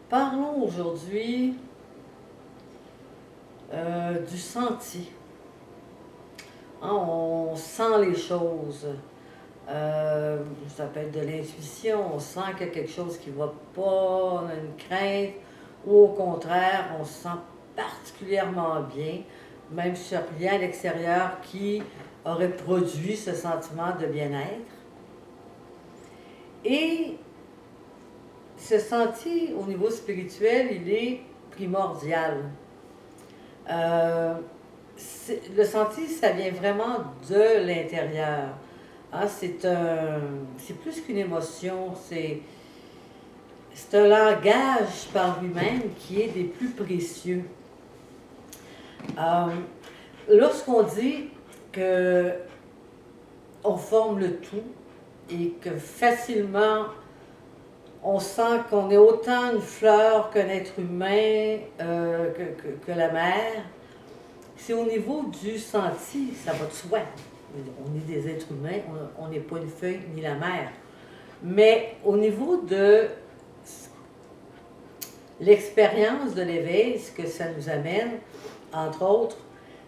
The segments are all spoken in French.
Parlons aujourd'hui du senti. Hein, on sent les choses. Ça peut être de l'intuition, on sent qu'il y a quelque chose qui ne va pas, on a une crainte, ou au contraire, on se sent particulièrement bien, même si il n'y a rien à l'extérieur qui aurait produit ce sentiment de bien-être. Et ce senti au niveau spirituel, il est primordial. Le senti, ça vient vraiment de l'intérieur. Hein, c'est plus qu'une émotion, c'est un langage par lui-même qui est des plus précieux. Lorsqu'on dit que on forme le tout et que facilement on sent qu'on est autant une fleur qu'un être humain, que la mer, c'est au niveau du senti, ça va de soi. On est des êtres humains, on n'est pas une feuille ni la mer. Mais au niveau de l'expérience de l'éveil, ce que ça nous amène, entre autres,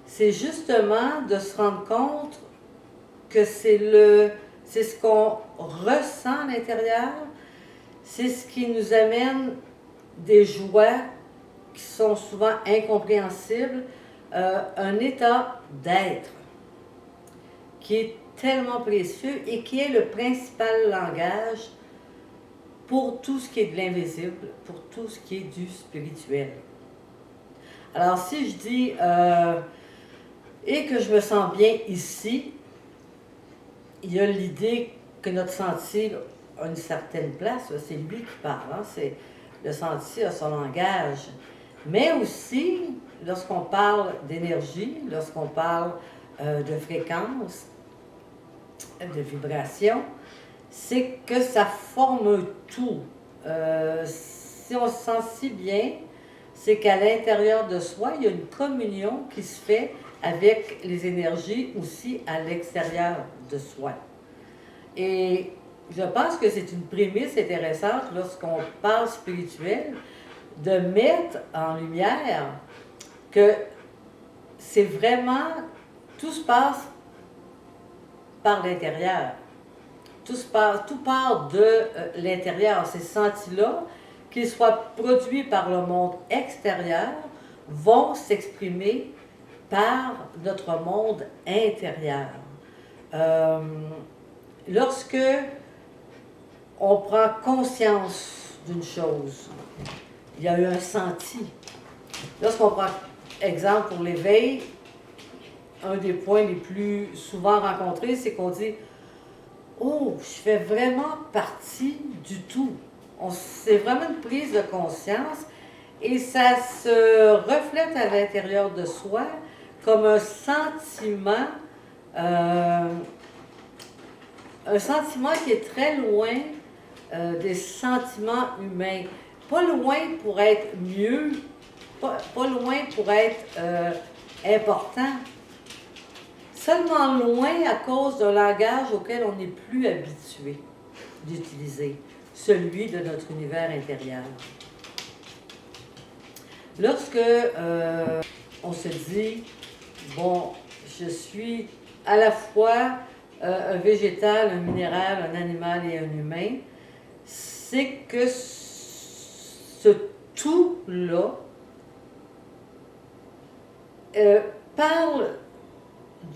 c'est justement de se rendre compte que c'est ce qu'on ressent à l'intérieur, c'est ce qui nous amène des joies qui sont souvent incompréhensibles, un état d'être qui est tellement précieux et qui est le principal langage pour tout ce qui est de l'invisible, pour tout ce qui est du spirituel. Alors si je dis et que je me sens bien ici, il y a l'idée que notre senti a une certaine place, c'est lui qui parle, hein, c'est, le senti a son langage. Mais aussi, lorsqu'on parle d'énergie, lorsqu'on parle de fréquence, de vibration, c'est que ça forme tout. Si on se sent si bien, c'est qu'à l'intérieur de soi, il y a une communion qui se fait avec les énergies aussi à l'extérieur de soi. Et je pense que c'est une prémisse intéressante lorsqu'on parle spirituel, de mettre en lumière que c'est vraiment, tout se passe par l'intérieur. Tout part de l'intérieur. Ces sentis-là, qu'ils soient produits par le monde extérieur, vont s'exprimer par notre monde intérieur. Lorsque on prend conscience d'une chose, il y a eu un senti. Lorsqu'on prend exemple pour l'éveil, un des points les plus souvent rencontrés, c'est qu'on dit « Oh, je fais vraiment partie du tout ». C'est vraiment une prise de conscience et ça se reflète à l'intérieur de soi comme un sentiment qui est très loin des sentiments humains. Pas loin pour être mieux, pas loin pour être important, seulement loin à cause d'un langage auquel on n'est plus habitué d'utiliser, celui de notre univers intérieur. Lorsque on se dit, bon, je suis à la fois un végétal, un minéral, un animal et un humain, c'est que ce tout-là parle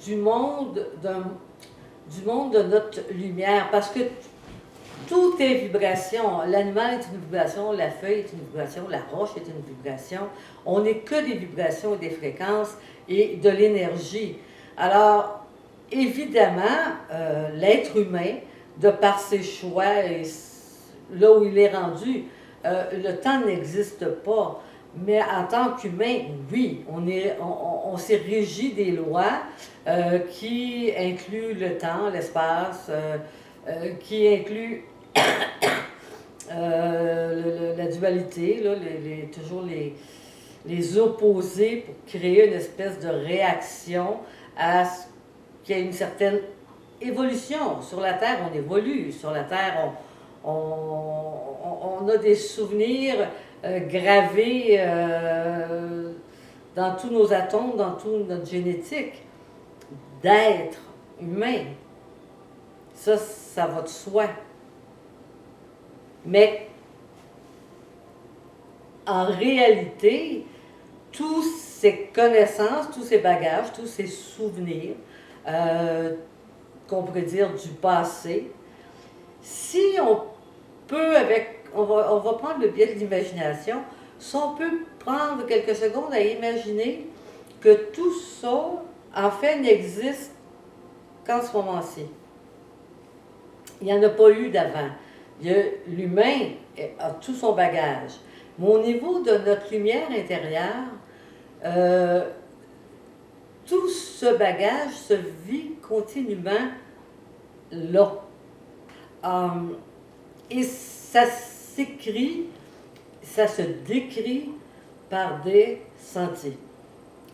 du monde de notre lumière, parce que tout est vibration. L'animal est une vibration, la feuille est une vibration, la roche est une vibration. On n'est que des vibrations et des fréquences et de l'énergie. Alors, évidemment, l'être humain, de par ses choix et là où il est rendu, le temps n'existe pas. Mais en tant qu'humain, oui, on s'est régi des lois qui incluent le temps, l'espace, qui incluent la dualité, là, toujours les opposer pour créer une espèce de réaction à ce qu'il y ait une certaine évolution. Sur la Terre, on évolue. Sur la Terre, on a des souvenirs gravé dans tous nos atomes, dans toute notre génétique, d'être humain. Ça va de soi. Mais en réalité, toutes ces connaissances, tous ces bagages, tous ces souvenirs, qu'on pourrait dire du passé, si on peut, on va prendre le biais de l'imagination, si on peut prendre quelques secondes à imaginer que tout ça, en fait, n'existe qu'en ce moment-ci. Il n'y en a pas eu d'avant. L'humain a tout son bagage. Mais au niveau de notre lumière intérieure, tout ce bagage se vit continuellement là. Et ça s'écrit, ça se décrit par des sentiers.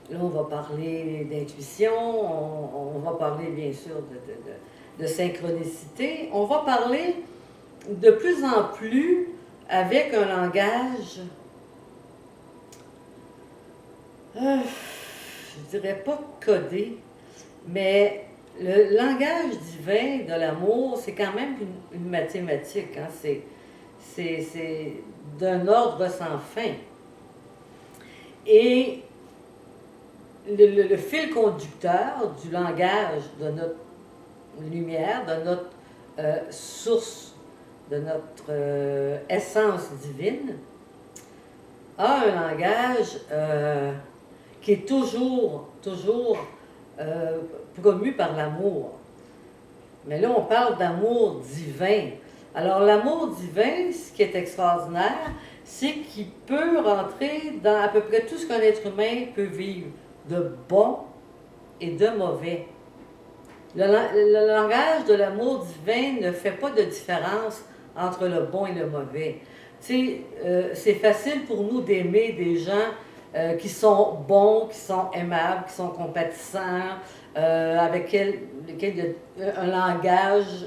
Là, on va parler d'intuition, on va parler bien sûr de synchronicité. On va parler de plus en plus avec un langage, je dirais pas codé, mais le langage divin de l'amour, c'est quand même une mathématique. Hein? C'est d'un ordre sans fin. Et le fil conducteur du langage de notre lumière, de notre source, de notre essence divine, a un langage qui est toujours promu par l'amour. Mais là, on parle d'amour divin. Alors, l'amour divin, ce qui est extraordinaire, c'est qu'il peut rentrer dans à peu près tout ce qu'un être humain peut vivre, de bon et de mauvais. Le langage de l'amour divin ne fait pas de différence entre le bon et le mauvais. Tu sais, c'est facile pour nous d'aimer des gens qui sont bons, qui sont aimables, qui sont compatissants, avec lesquels il y a un langage,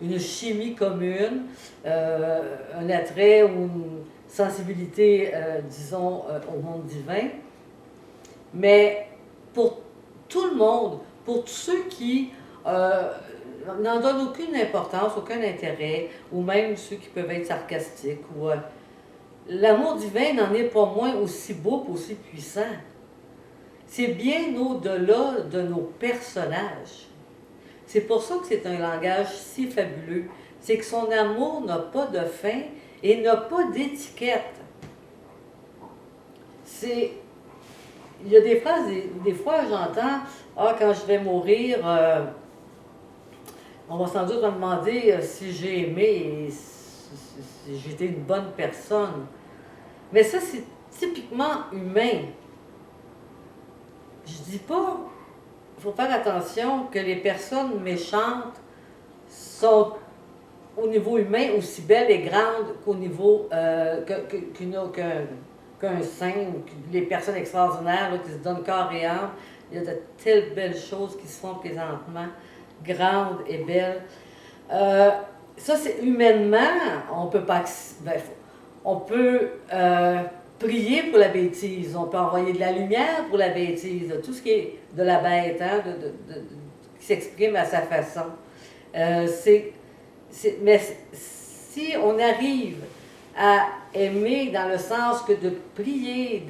une chimie commune, un attrait ou une sensibilité, disons, au monde divin. Mais pour tout le monde, pour tous ceux qui n'en donnent aucune importance, aucun intérêt, ou même ceux qui peuvent être sarcastiques, l'amour divin n'en est pas moins aussi beau et aussi puissant. C'est bien au-delà de nos personnages. C'est pour ça que c'est un langage si fabuleux. C'est que son amour n'a pas de fin et n'a pas d'étiquette. Il y a des phrases, des fois j'entends, quand je vais mourir, on va sans doute me demander si j'ai aimé et si j'étais une bonne personne. Mais ça, c'est typiquement humain. Je dis pas, il faut faire attention que les personnes méchantes sont au niveau humain aussi belles et grandes qu'au niveau qu'un saint, les personnes extraordinaires là, qui se donnent corps et âme. Il y a de telles belles choses qui se font présentement, grandes et belles. Ça, c'est humainement, on peut pas... on peut prier pour la bêtise, on peut envoyer de la lumière pour la bêtise, tout ce qui est de la bête, hein, qui s'exprime à sa façon. Mais si on arrive à aimer dans le sens que de prier,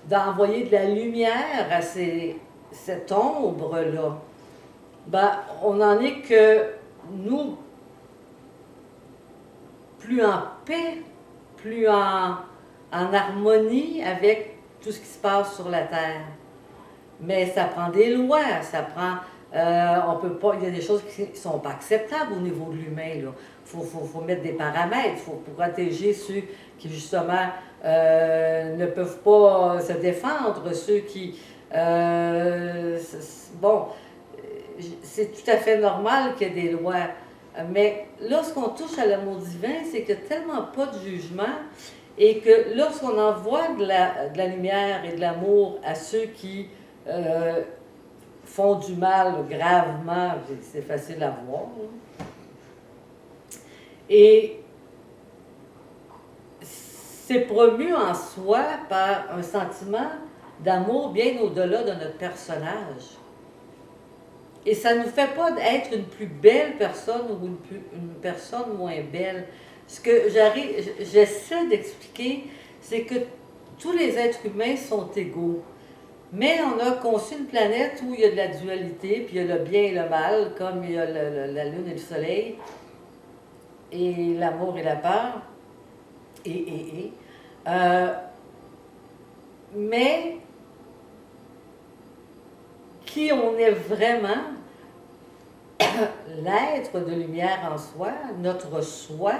d'envoyer de la lumière à cette ombre-là, ben, on n'en est que nous plus en paix, plus en harmonie avec tout ce qui se passe sur la Terre. Mais ça prend des lois, ça prend... on peut pas, il y a des choses qui ne sont pas acceptables au niveau de l'humain. Il faut mettre des paramètres, il faut protéger ceux qui, justement, ne peuvent pas se défendre, ceux qui... bon, c'est tout à fait normal qu'il y ait des lois. Mais lorsqu'on touche à l'amour divin, c'est qu'il n'y a tellement pas de jugement et que lorsqu'on envoie de la lumière et de l'amour à ceux qui font du mal gravement, c'est facile à voir. Et c'est promu en soi par un sentiment d'amour bien au-delà de notre personnage. Et ça ne nous fait pas être une plus belle personne ou une personne moins belle. Ce que j'essaie d'expliquer, c'est que tous les êtres humains sont égaux. Mais on a conçu une planète où il y a de la dualité, puis il y a le bien et le mal, comme il y a la lune et le soleil, et l'amour et la peur, et. Mais qui on est vraiment, l'être de lumière en soi, notre soi,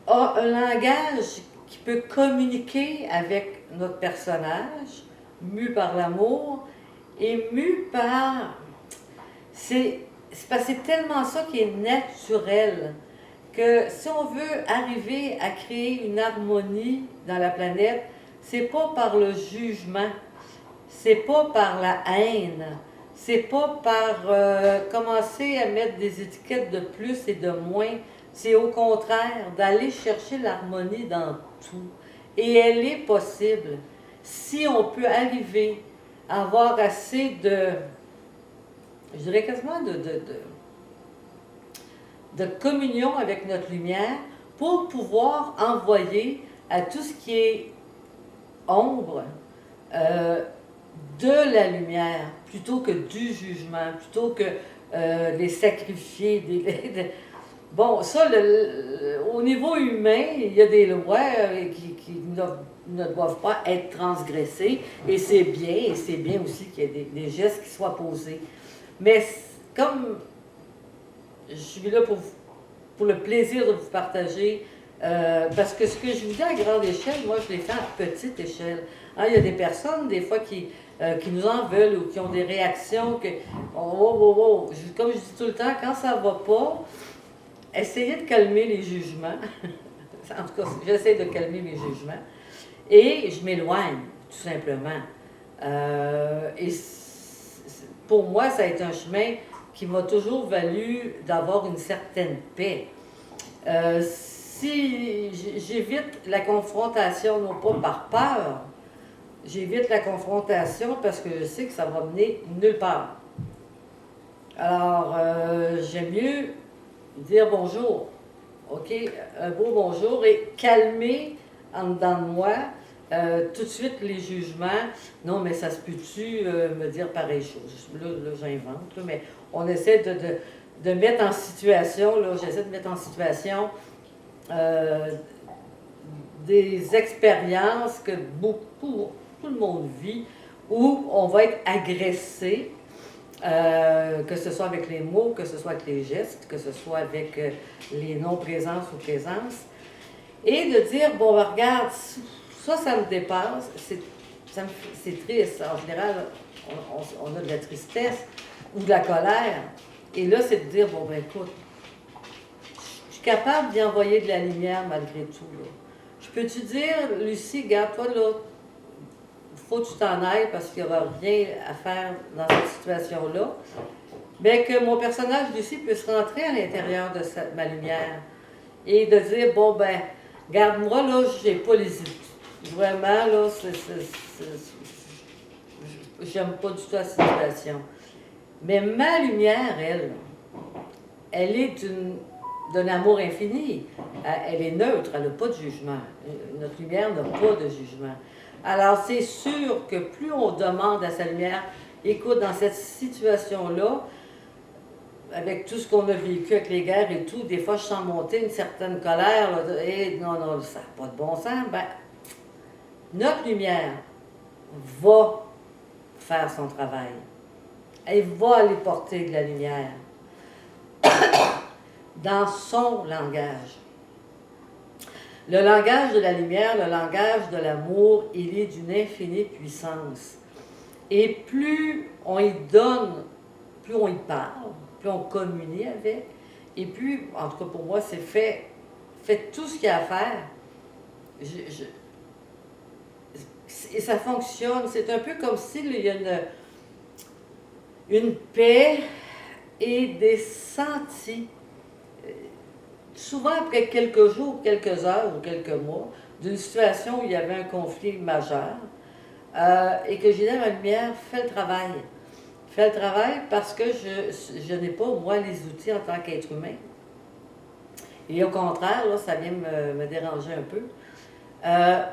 a un langage qui peut communiquer avec notre personnage, mu par l'amour et mu par... C'est tellement ça qui est naturel que si on veut arriver à créer une harmonie dans la planète, c'est pas par le jugement, c'est pas par la haine, c'est pas par commencer à mettre des étiquettes de plus et de moins, c'est au contraire d'aller chercher l'harmonie dans tout. Et elle est possible si on peut arriver à avoir assez de, je dirais quasiment de communion avec notre lumière pour pouvoir envoyer à tout ce qui est ombre de la lumière, plutôt que du jugement, plutôt que les sacrifier. Bon, ça, au niveau humain, il y a des lois qui ne doivent pas être transgressées, et c'est bien aussi qu'il y ait des gestes qui soient posés. Mais comme je suis là pour le plaisir de vous partager, parce que ce que je vous dis à grande échelle, moi je l'ai fait à petite échelle. Hein, il y a des personnes, des fois, qui nous en veulent ou qui ont des réactions que, comme je dis tout le temps, quand ça ne va pas, essayez de calmer les jugements. En tout cas, j'essaie de calmer mes jugements. Et je m'éloigne, tout simplement. Et pour moi, ça a été un chemin qui m'a toujours valu d'avoir une certaine paix. Si j'évite la confrontation, non pas par peur, j'évite la confrontation parce que je sais que ça va mener nulle part. Alors, j'aime mieux dire bonjour, OK? Un beau bonjour et calmer en dedans de moi tout de suite les jugements. Non, mais ça se peut-tu me dire pareille chose? Là j'invente, mais on essaie de mettre en situation, là, j'essaie de mettre en situation des expériences que tout le monde vit, où on va être agressé, que ce soit avec les mots, que ce soit avec les gestes, que ce soit avec les non-présences ou présences, et de dire, bon, ben, regarde, ça me dépasse, c'est triste. En général, on a de la tristesse ou de la colère, et là, c'est de dire, bon, ben, écoute, je suis capable d'y envoyer de la lumière malgré tout, là. Je peux-tu dire, Lucie, garde-toi là, faut que tu t'en ailles parce qu'il n'y aura rien à faire dans cette situation-là, mais que mon personnage Lucie puisse rentrer à l'intérieur de ma lumière et de dire, bon, ben, garde-moi, là, j'ai pas les idées. Vraiment, là, j'aime pas du tout la situation. Mais ma lumière, elle est d'un amour infini. Elle est neutre, elle n'a pas de jugement. Notre lumière n'a pas de jugement. Alors, c'est sûr que plus on demande à sa lumière, écoute, dans cette situation-là, avec tout ce qu'on a vécu avec les guerres et tout, des fois, je sens monter une certaine colère, là, et non, ça n'a pas de bon sens. Ben, notre lumière va faire son travail. Elle va aller porter de la lumière dans son langage. Le langage de la lumière, le langage de l'amour, il est d'une infinie puissance. Et plus on y donne, plus on y parle, plus on communie avec, et puis, en tout cas pour moi, c'est faites tout ce qu'il y a à faire. Et ça fonctionne. C'est un peu comme s'il y a une paix et des sentis. souvent après quelques jours, quelques heures ou quelques mois, d'une situation où il y avait un conflit majeur, et que j'ai dit à ma lumière, fais le travail. Fais le travail parce que je n'ai pas, moi, les outils en tant qu'être humain. Et au contraire, là, ça vient me déranger un peu. Euh,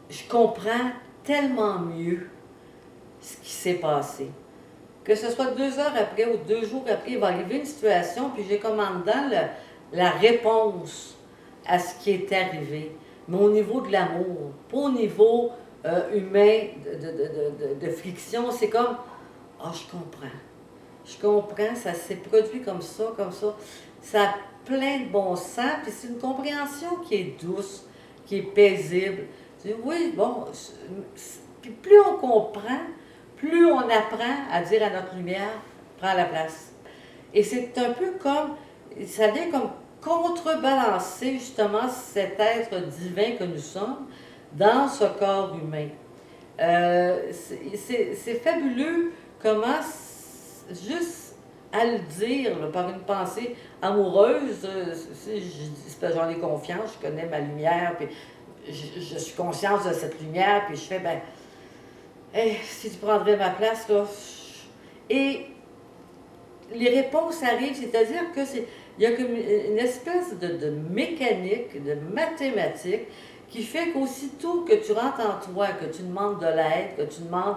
je comprends tellement mieux ce qui s'est passé. Que ce soit 2 heures après ou 2 jours après, il va arriver une situation, puis j'ai comme en dedans la réponse à ce qui est arrivé. Mais au niveau de l'amour, pas au niveau humain de friction, c'est comme, ah, je comprends. Je comprends, ça s'est produit comme ça, comme ça. Ça a plein de bon sens, puis c'est une compréhension qui est douce, qui est paisible. Tu dis, oui, bon, puis plus on comprend, plus on apprend à dire à notre lumière, prends la place. Et c'est un peu comme, ça vient comme contrebalancer justement cet être divin que nous sommes dans ce corps humain. C'est fabuleux comment, juste à le dire là, par une pensée amoureuse, c'est parce que j'en ai confiance, je connais ma lumière, puis je suis consciente de cette lumière, puis je fais, ben, hey, si tu prendrais ma place, là. Et les réponses arrivent, c'est-à-dire que il y a comme une espèce de mécanique, de mathématique, qui fait qu'aussitôt que tu rentres en toi, que tu demandes de l'aide, que tu demandes.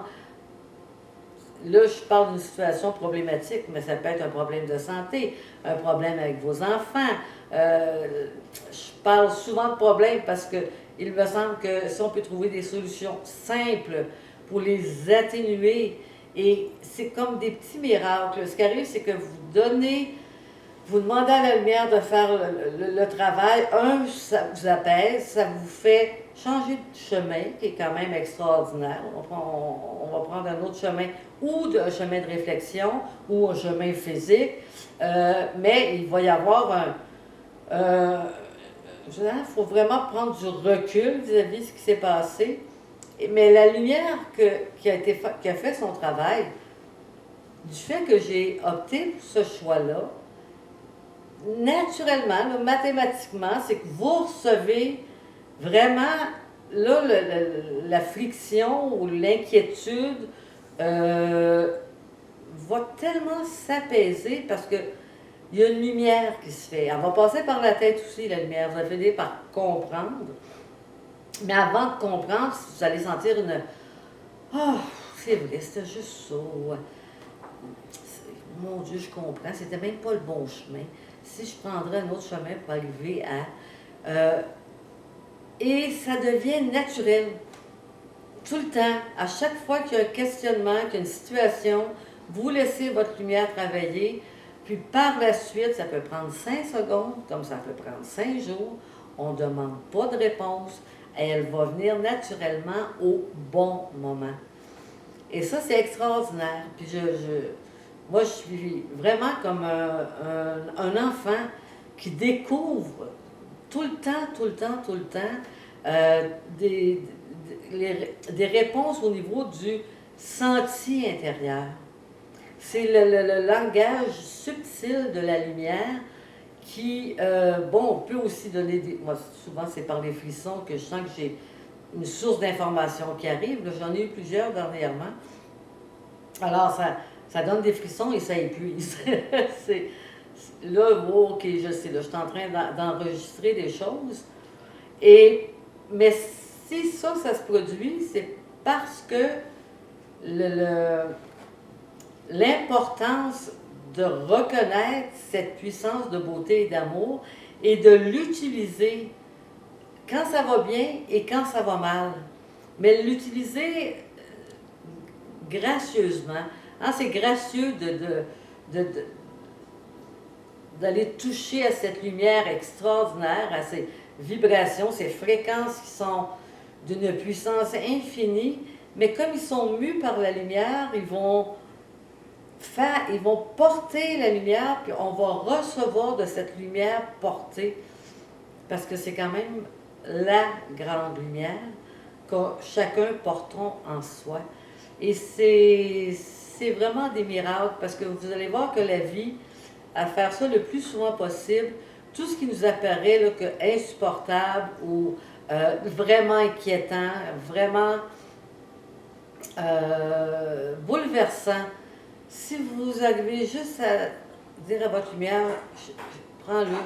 Là, je parle d'une situation problématique, mais ça peut être un problème de santé, un problème avec vos enfants. Je parle souvent de problèmes parce que il me semble que si on peut trouver des solutions simples pour les atténuer, et c'est comme des petits miracles. Ce qui arrive, c'est que vous demandez à la lumière de faire le travail. Ça vous apaise, ça vous fait changer de chemin, qui est quand même extraordinaire. On va prendre un autre chemin, ou un chemin de réflexion, ou un chemin physique. Mais il va y avoir il faut vraiment prendre du recul vis-à-vis de ce qui s'est passé. Mais la lumière qui a fait son travail, du fait que j'ai opté pour ce choix-là, naturellement, là, mathématiquement, c'est que vous recevez vraiment là, la friction ou l'inquiétude va tellement s'apaiser parce que il y a une lumière qui se fait. Elle va passer par la tête aussi, la lumière. Vous allez finir par comprendre. Mais avant de comprendre, vous allez sentir une... Ah, oh, c'est vrai, c'était juste ça. Mon Dieu, je comprends. C'était même pas le bon chemin. Si je prendrais un autre chemin pour arriver à... et ça devient naturel. Tout le temps, à chaque fois qu'il y a un questionnement, qu'il y a une situation, vous laissez votre lumière travailler. Puis par la suite, ça peut prendre 5 secondes, comme ça peut prendre 5 jours. On ne demande pas de réponse. Elle va venir naturellement au bon moment. Et ça, c'est extraordinaire. Puis moi, je suis vraiment comme un enfant qui découvre tout le temps, tout le temps, tout le temps des réponses au niveau du senti intérieur. C'est le langage subtil de la lumière qui, bon, on peut aussi donner des... Moi, souvent, c'est par les frissons que je sens que j'ai une source d'information qui arrive. J'en ai eu plusieurs dernièrement. Alors, ça donne des frissons et ça épuise. Là, oh, OK, je sais, là, je suis en train d'enregistrer des choses. Mais si ça se produit, c'est parce que l'importance de reconnaître cette puissance de beauté et d'amour et de l'utiliser quand ça va bien et quand ça va mal. Mais l'utiliser gracieusement. Hein, c'est gracieux d'aller toucher à cette lumière extraordinaire, à ces vibrations, ces fréquences qui sont d'une puissance infinie, mais comme ils sont mus par la lumière, ils vont porter la lumière, puis on va recevoir de cette lumière portée, parce que c'est quand même la grande lumière que chacun portons en soi. Et c'est vraiment des miracles, parce que vous allez voir que la vie, à faire ça le plus souvent possible, tout ce qui nous apparaît là, que insupportable ou vraiment inquiétant, vraiment bouleversant, si vous arrivez juste à dire à votre lumière, prends-le,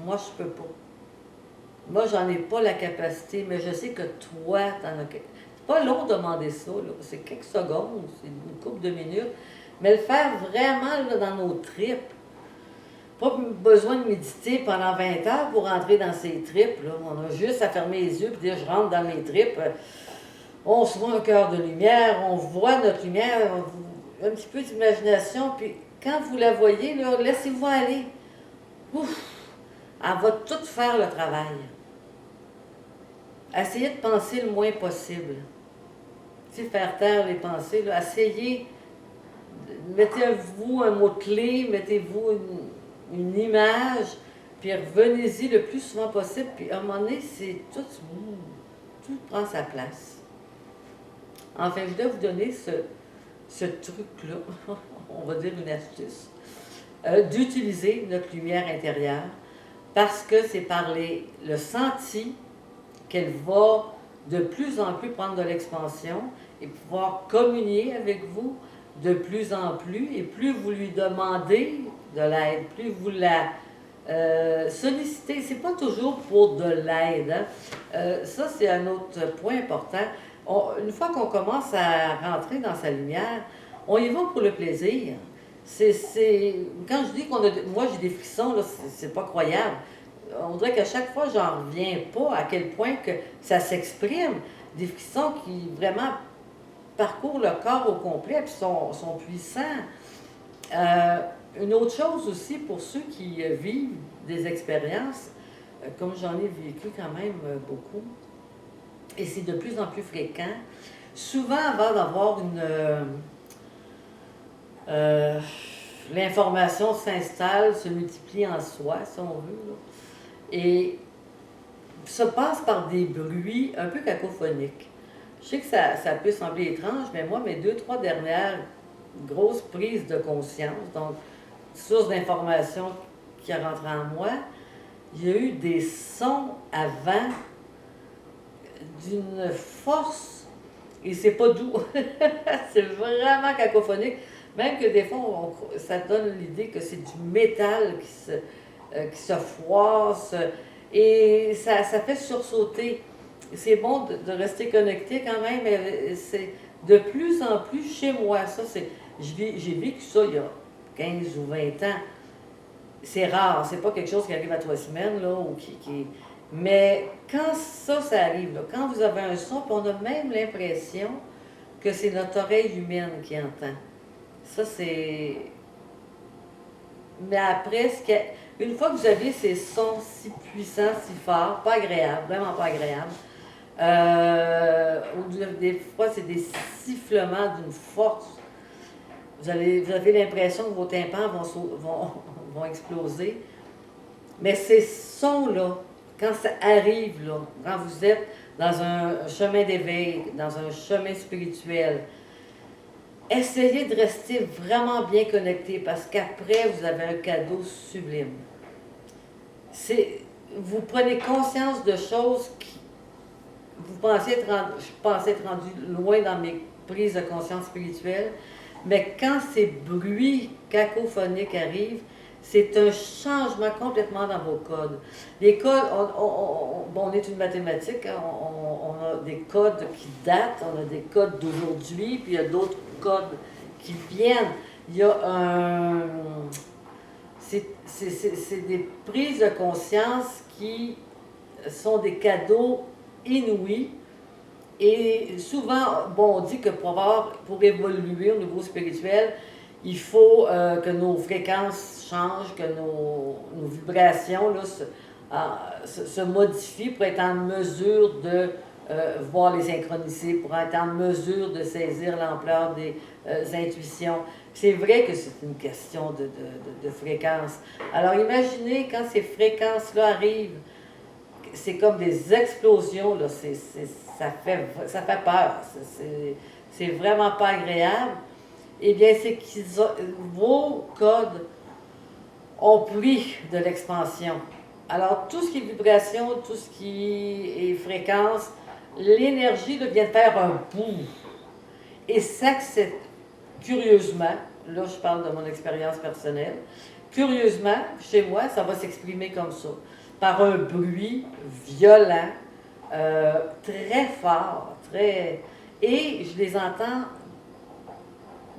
moi je peux pas. Moi, j'en ai pas la capacité, mais je sais que toi, t'en as. C'est pas long de demander ça, là. C'est quelques secondes, c'est une couple de minutes. Mais le faire vraiment là, dans nos tripes. Pas besoin de méditer pendant 20 heures pour rentrer dans ces tripes. Là. On a juste à fermer les yeux et dire je rentre dans mes tripes. On se voit un cœur de lumière, on voit notre lumière, un petit peu d'imagination, puis quand vous la voyez, là, laissez-vous aller. Ouf! Elle va tout faire le travail. Essayez de penser le moins possible. Tu sais, faire taire les pensées, là, essayez, mettez-vous un mot-clé, mettez-vous une image, puis revenez-y le plus souvent possible, puis à un moment donné, c'est tout prend sa place. Enfin, je dois vous donner ce truc-là, on va dire une astuce, d'utiliser notre lumière intérieure, parce que c'est par le senti qu'elle va de plus en plus prendre de l'expansion et pouvoir communier avec vous de plus en plus, et plus vous lui demandez de l'aide, plus vous la sollicitez. C'est pas toujours pour de l'aide. Hein? Ça, c'est un autre point important. Une fois qu'on commence à rentrer dans sa lumière, on y va pour le plaisir. Quand je dis moi j'ai des frissons, là, c'est pas croyable. On dirait qu'à chaque fois, j'en reviens pas à quel point que ça s'exprime. Des frissons qui vraiment parcourent le corps au complet et sont puissants. Une autre chose aussi pour ceux qui vivent des expériences, comme j'en ai vécu quand même beaucoup, et c'est de plus en plus fréquent, souvent avant d'avoir l'information s'installe, se multiplie en soi, si on veut, là, et se passe par des bruits un peu cacophoniques. Je sais que ça peut sembler étrange, mais moi, mes 2-3 dernières grosses prises de conscience, donc source d'information qui est rentrée en moi, il y a eu des sons avant d'une force, et c'est pas doux. C'est vraiment cacophonique. Même que des fois, ça donne l'idée que c'est du métal qui se froisse, et ça fait sursauter. C'est bon de rester connecté quand même, mais c'est de plus en plus chez moi. Ça, j'ai vécu ça il y a 15 ou 20 ans. C'est rare, c'est pas quelque chose qui arrive à 3 semaines, là, ou mais quand ça arrive, là, quand vous avez un son, puis on a même l'impression que c'est notre oreille humaine qui entend. Ça, c'est... Mais après, une fois que vous avez ces sons si puissants, si forts, pas agréables, vraiment pas agréables, des fois, c'est des sifflements d'une force. Vous avez l'impression que vos tympans vont exploser. Mais ces sons-là, quand ça arrive, là, quand vous êtes dans un chemin d'éveil, dans un chemin spirituel, essayez de rester vraiment bien connecté parce qu'après, vous avez un cadeau sublime. Vous prenez conscience de choses qui... je pensais être rendu loin dans mes prises de conscience spirituelle, mais quand ces bruits cacophoniques arrivent, c'est un changement complètement dans vos codes. Les codes, on est une mathématique, hein, on a des codes qui datent, on a des codes d'aujourd'hui, puis il y a d'autres codes qui viennent. Il y a c'est des prises de conscience qui sont des cadeaux inouïs. Et souvent, bon, on dit que pour évoluer au niveau spirituel, il faut que nos fréquences changent, que nos vibrations là, se modifient pour être en mesure de voir les synchronicités, pour être en mesure de saisir l'ampleur des intuitions. C'est vrai que c'est une question de fréquence. Alors imaginez quand ces fréquences-là arrivent, c'est comme des explosions, là, ça fait peur, c'est vraiment pas agréable. Eh bien, c'est vos codes ont pris de l'expansion. Alors, tout ce qui est vibration, tout ce qui est fréquence, l'énergie là, vient de faire un bout et s'accepte curieusement. Là, je parle de mon expérience personnelle. Curieusement, chez moi, ça va s'exprimer comme ça, par un bruit violent, très fort, très... Et je les entends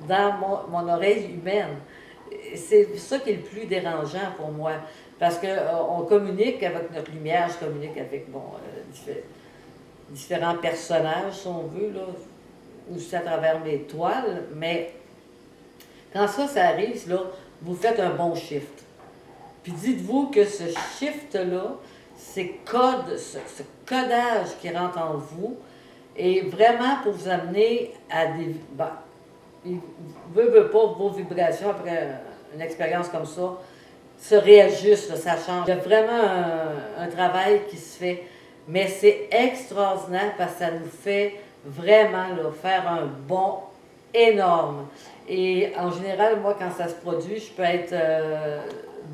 dans mon oreille humaine. C'est ça qui est le plus dérangeant pour moi. Parce qu'on communique avec notre lumière, je communique avec bon, différents personnages, si on veut, là, aussi à travers mes toiles, mais quand ça arrive, là, vous faites un bon shift. Puis dites-vous que ce shift-là, ce codage qui rentre en vous, est vraiment pour vous amener à des... Ben, veut pas vos vibrations après une expérience comme ça se réajustent, là, ça change. Il y a vraiment un travail qui se fait, mais c'est extraordinaire parce que ça nous fait vraiment là, faire un bond énorme. Et en général, moi, quand ça se produit, je peux être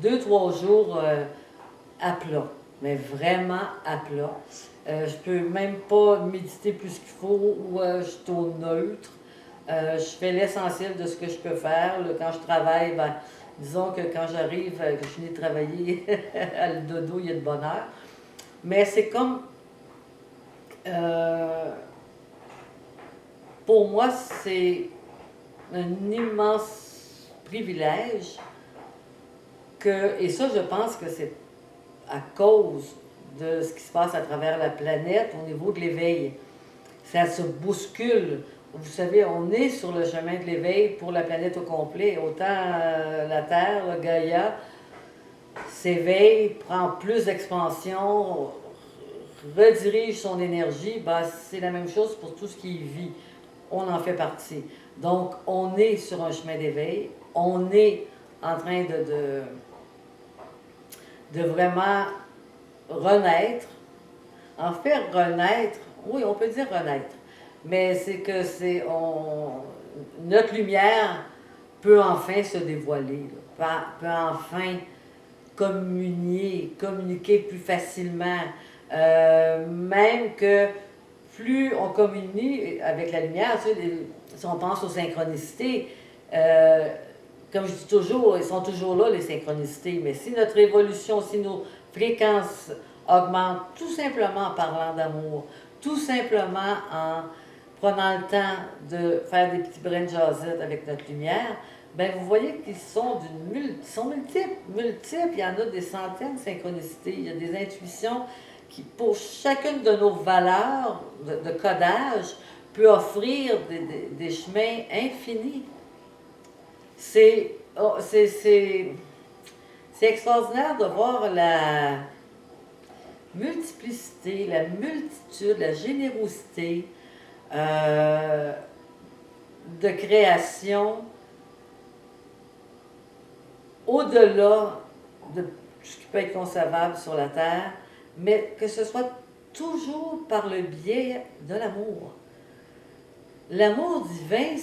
2, 3 jours à plat, mais vraiment à plat. Je peux même pas méditer plus qu'il faut ou je suis au neutre. Je fais l'essentiel de ce que je peux faire. Là, quand je travaille, ben, disons que quand j'arrive, que je finis de travailler, le dodo, il y a de bonheur. Mais c'est comme, euh, pour moi, c'est un immense privilège que, et ça, je pense que c'est à cause de ce qui se passe à travers la planète au niveau de l'éveil. Ça se bouscule. Vous savez, on est sur le chemin de l'éveil pour la planète au complet. Autant la Terre, le Gaïa, s'éveille, prend plus d'expansion, redirige son énergie. Ben, c'est la même chose pour tout ce qui vit. On en fait partie. Donc, on est sur un chemin d'éveil. On est en train de vraiment renaître. En fait, renaître, oui, on peut dire renaître. Mais c'est que notre lumière peut enfin se dévoiler, là, peut enfin communiquer plus facilement. Même que plus on communique avec la lumière, tu sais, si on pense aux synchronicités, comme je dis toujours, ils sont toujours là, les synchronicités, mais si notre évolution, si nos fréquences augmentent, tout simplement en parlant d'amour, tout simplement en prenant le temps de faire des petits brins de jasette avec notre lumière, ben vous voyez qu'ils sont sont multiples. Il y en a des centaines de synchronicités. Il y a des intuitions qui, pour chacune de nos valeurs de codage, peut offrir des chemins infinis. Oh, c'est extraordinaire de voir la multiplicité, la multitude, la générosité de création au-delà de ce qui peut être concevable sur la Terre, mais que ce soit toujours par le biais de l'amour. L'amour divin,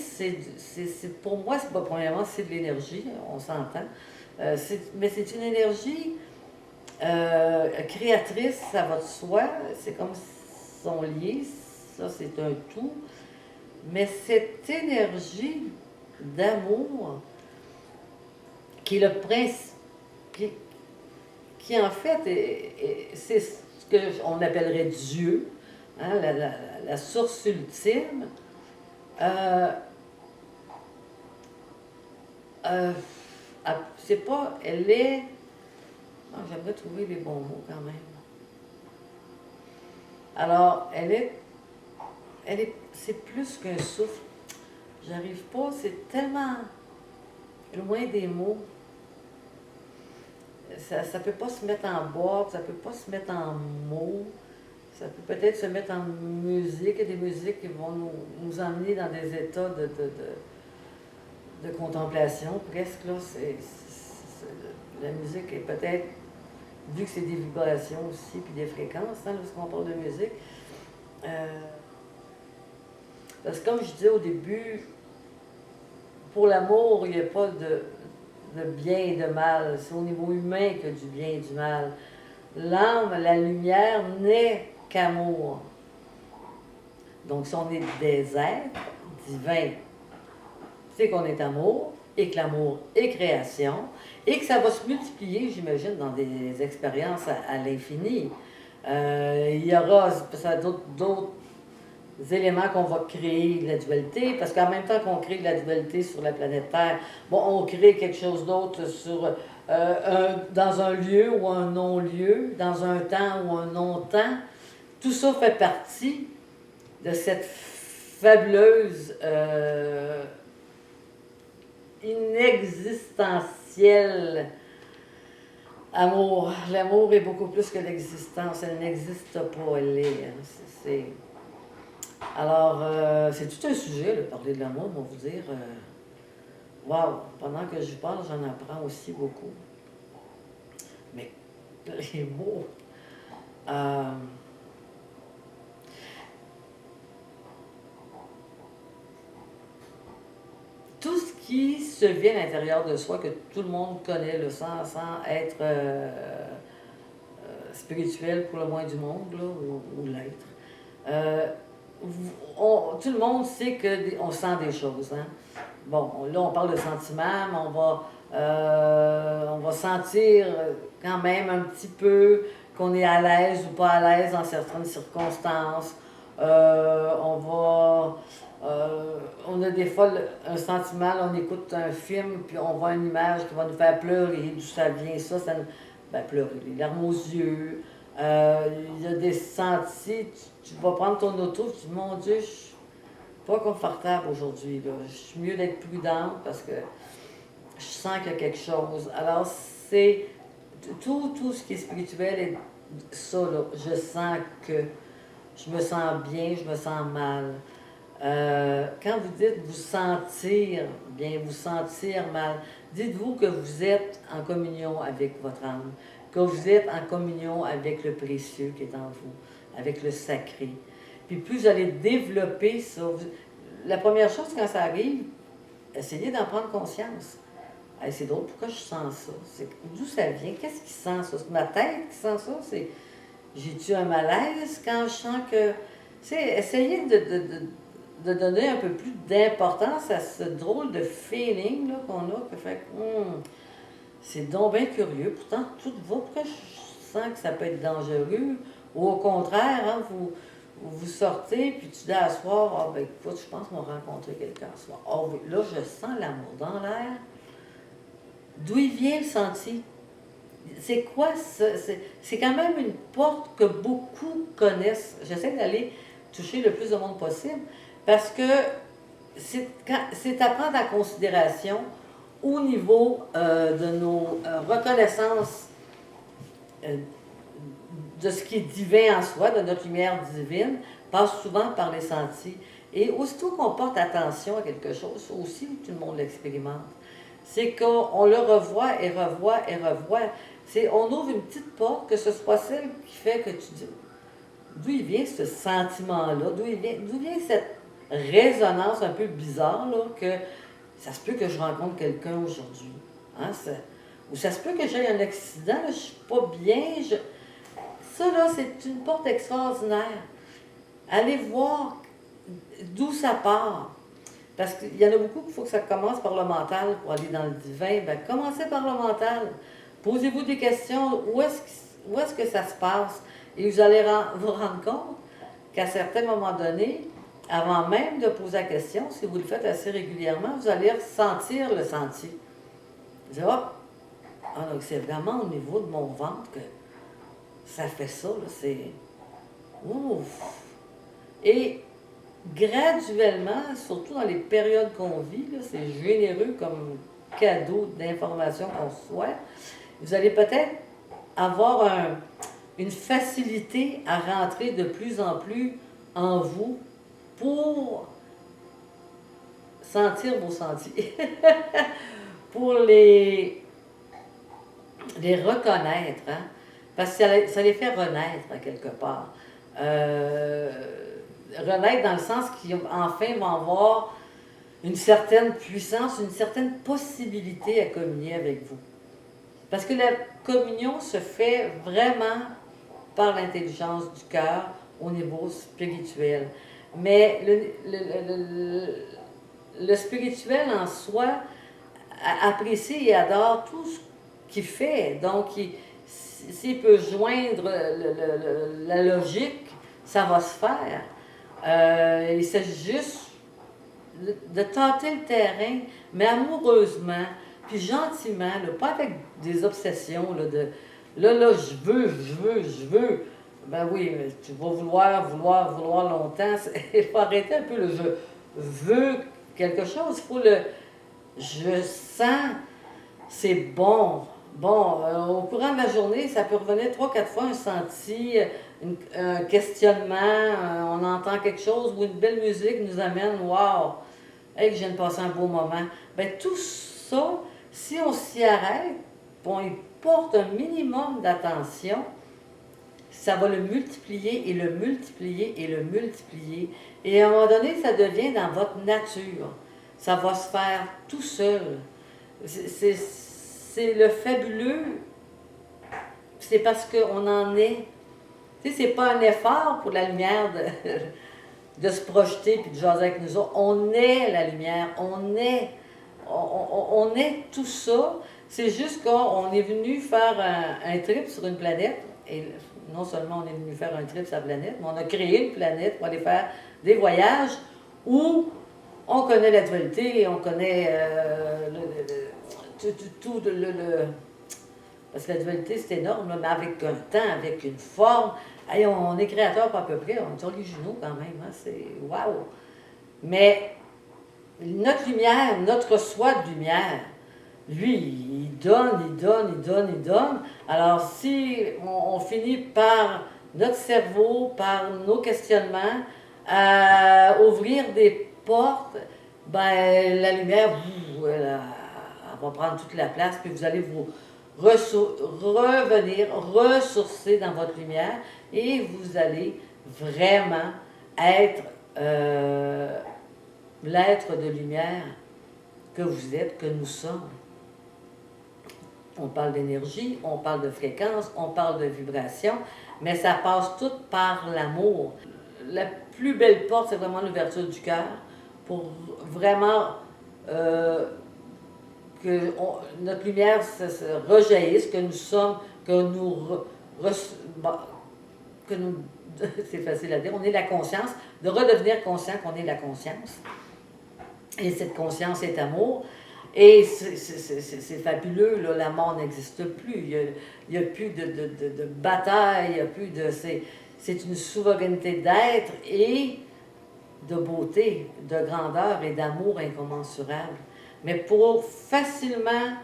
pour moi, c'est pas premièrement, c'est de l'énergie, on s'entend, mais c'est une énergie créatrice, ça va de soi, c'est comme s'ils sont liés, ça c'est un tout, mais cette énergie d'amour, qui est le principe, qui en fait, c'est ce qu'on appellerait Dieu, hein, la source ultime. Euh, euh, c'est pas, elle est, oh, j'aimerais trouver les bons mots quand même. Alors, c'est plus qu'un souffle. J'arrive pas, c'est tellement loin des mots. Ça ne peut pas se mettre en boîte, ça ne peut pas se mettre en mots. Ça peut peut-être se mettre en musique, et des musiques qui vont nous emmener dans des états de contemplation, presque. Là, la musique est peut-être, vu que c'est des vibrations aussi, puis des fréquences, hein, lorsqu'on parle de musique. Parce que comme je disais au début, pour l'amour, il n'y a pas de bien et de mal. C'est au niveau humain qu'il y a du bien et du mal. l'âme, la lumière n'est qu'amour. Donc, si on est des êtres divins, c'est qu'on est amour et que l'amour est création et que ça va se multiplier, j'imagine, dans des expériences à l'infini. Il y aura d'autres éléments qu'on va créer de la dualité, parce qu'en même temps qu'on crée de la dualité sur la planète Terre, bon, on crée quelque chose d'autre dans un lieu ou un non-lieu, dans un temps ou un non-temps. Tout ça fait partie de cette fabuleuse, inexistentielle amour. L'amour est beaucoup plus que l'existence. Elle n'existe pas, elle est. Alors, c'est tout un sujet, là, parler de l'amour, on va vous dire. Waouh, pendant que je parle, j'en apprends aussi beaucoup. Mais les mots. Tout ce qui se vit à l'intérieur de soi, que tout le monde connaît, sans être spirituel pour le moins du monde, là, ou l'être. Tout le monde sait qu'on sent des choses. Hein? Bon, là, on parle de sentiments, mais on va sentir quand même un petit peu qu'on est à l'aise ou pas à l'aise dans certaines circonstances. On a des fois un sentiment, là, on écoute un film, puis on voit une image qui va nous faire pleurer, d'où ça vient, pleurer, les larmes aux yeux. Il y a des sentis, tu vas prendre ton auto, tu dis, mon Dieu, je suis pas confortable aujourd'hui, là. Je suis mieux d'être prudente parce que je sens qu'il y a quelque chose. Alors, c'est tout ce qui est spirituel et ça, là, je sens que je me sens bien, je me sens mal. Quand vous dites vous sentir bien, vous sentir mal, dites-vous que vous êtes en communion avec votre âme, que vous êtes en communion avec le précieux qui est en vous, avec le sacré. Puis plus vous allez développer ça, la première chose quand ça arrive, essayez d'en prendre conscience. Hey, c'est drôle, pourquoi je sens ça? D'où ça vient? Qu'est-ce qui sent ça? C'est ma tête qui sent ça? J'ai-tu un malaise quand je sens que... Essayez de donner un peu plus d'importance à ce drôle de feeling là, qu'on a, que fait c'est donc bien curieux, pourtant tout va, pourquoi je sens que ça peut être dangereux, ou au contraire, hein, vous sortez, puis tu dis à soir, ah ben écoute, je pense qu'on va rencontrer quelqu'un ce soir. Oh oui, là je sens l'amour dans l'air. D'où il vient le senti? C'est quoi ça? C'est quand même une porte que beaucoup connaissent. J'essaie d'aller toucher le plus de monde possible. Parce que c'est à prendre en considération au niveau de nos reconnaissances de ce qui est divin en soi, de notre lumière divine, passe souvent par les sentis. Et aussitôt qu'on porte attention à quelque chose, ça aussi, tout le monde l'expérimente, c'est qu'on le revoit et revoit et revoit. On ouvre une petite porte, que ce soit celle qui fait que tu dis, d'où il vient ce sentiment-là, d'où vient cette résonance un peu bizarre, là, que ça se peut que je rencontre quelqu'un aujourd'hui. Hein, ou ça se peut que j'aie un accident, là, je suis pas bien. Ça, là, c'est une porte extraordinaire. Allez voir d'où ça part. Parce qu'il y en a beaucoup qu'il faut que ça commence par le mental pour aller dans le divin. Bien, commencez par le mental. Posez-vous des questions. Où est-ce que ça se passe? Et vous allez vous rendre compte qu'à certains moments donnés, avant même de poser la question, si vous le faites assez régulièrement, vous allez ressentir le senti. Vous allez dire, donc c'est vraiment au niveau de mon ventre que ça fait ça. Là, c'est... Ouf! Et graduellement, surtout dans les périodes qu'on vit, là, c'est généreux comme cadeau d'information qu'on reçoit, vous allez peut-être avoir une facilité à rentrer de plus en plus en vous pour sentir vos sentis, pour les reconnaître, hein? Parce que ça les fait renaître à quelque part. Renaître dans le sens qu'enfin vont avoir une certaine puissance, une certaine possibilité à communier avec vous. Parce que la communion se fait vraiment par l'intelligence du cœur au niveau spirituel. Mais le spirituel en soi apprécie et adore tout ce qu'il fait. Donc, s'il peut joindre la logique, ça va se faire. Il s'agit juste de tâter le terrain, mais amoureusement, puis gentiment, là, pas avec des obsessions là, je veux. Ben oui, mais tu vas vouloir longtemps. Il faut arrêter un peu le je veux quelque chose. Il faut le je sens, c'est bon. Bon, au courant de la journée, ça peut revenir 3-4 fois un senti, un questionnement, on entend quelque chose ou une belle musique nous amène, waouh, hey, que je viens de passer un beau moment. Bien, tout ça, si on s'y arrête, on y porte un minimum d'attention, ça va le multiplier et le multiplier et le multiplier. Et à un moment donné, ça devient dans votre nature. Ça va se faire tout seul. C'est le fabuleux, c'est parce qu'on en est. Tu sais, c'est pas un effort pour la lumière de se projeter puis de jaser avec nous autres. On est la lumière, on est tout ça. C'est juste qu'on est venu faire un trip sur une planète. Et non seulement on est venu faire un trip sur la planète, mais on a créé une planète pour aller faire des voyages où on connaît la dualité, on connaît parce que la dualité, c'est énorme, là, mais avec un temps, avec une forme. Hey, on est créateur pas à peu près, on est originaux quand même, hein, c'est wow! Mais notre lumière, notre soi de lumière, lui, il donne. Alors, si on finit par notre cerveau, par nos questionnements, à ouvrir des portes, ben la lumière, elle va prendre toute la place, puis vous allez vous revenir, ressourcer dans votre lumière, et vous allez vraiment être l'être de lumière que vous êtes, que nous sommes. On parle d'énergie, on parle de fréquence, on parle de vibration, mais ça passe tout par l'amour. La plus belle porte, c'est vraiment l'ouverture du cœur pour vraiment que notre lumière se rejaillisse, que nous sommes, que nous c'est facile à dire, on est la conscience, de redevenir conscient qu'on est la conscience. Et cette conscience est amour. Et c'est fabuleux, là, la mort n'existe plus. Il n'y a plus de bataille, il n'y a plus de. C'est une souveraineté d'être et de beauté, de grandeur et d'amour incommensurable. Mais pour facilement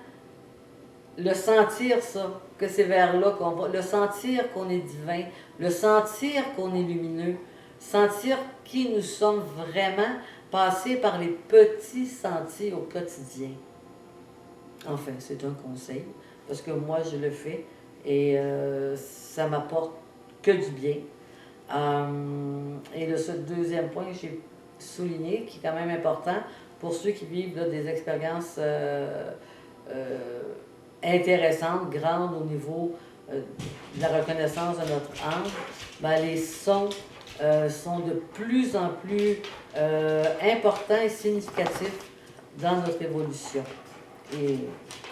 le sentir, ça, que c'est vers là qu'on va, le sentir qu'on est divin, le sentir qu'on est lumineux, sentir qui nous sommes vraiment, passer par les petits sentiers au quotidien. Enfin, c'est un conseil, parce que moi, je le fais et ça m'apporte que du bien. Et ce deuxième point que j'ai souligné, qui est quand même important, pour ceux qui vivent là, des expériences intéressantes, grandes au niveau de la reconnaissance de notre âme, ben, les sons sont de plus en plus importants et significatifs dans notre évolution. Et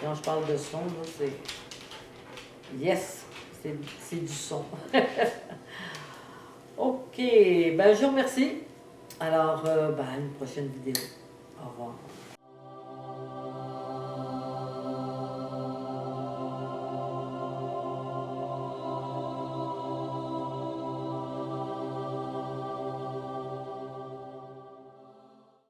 quand je parle de son, là, c'est yes, c'est du son. OK, ben je vous remercie. Alors, ben, à une prochaine vidéo. Au revoir.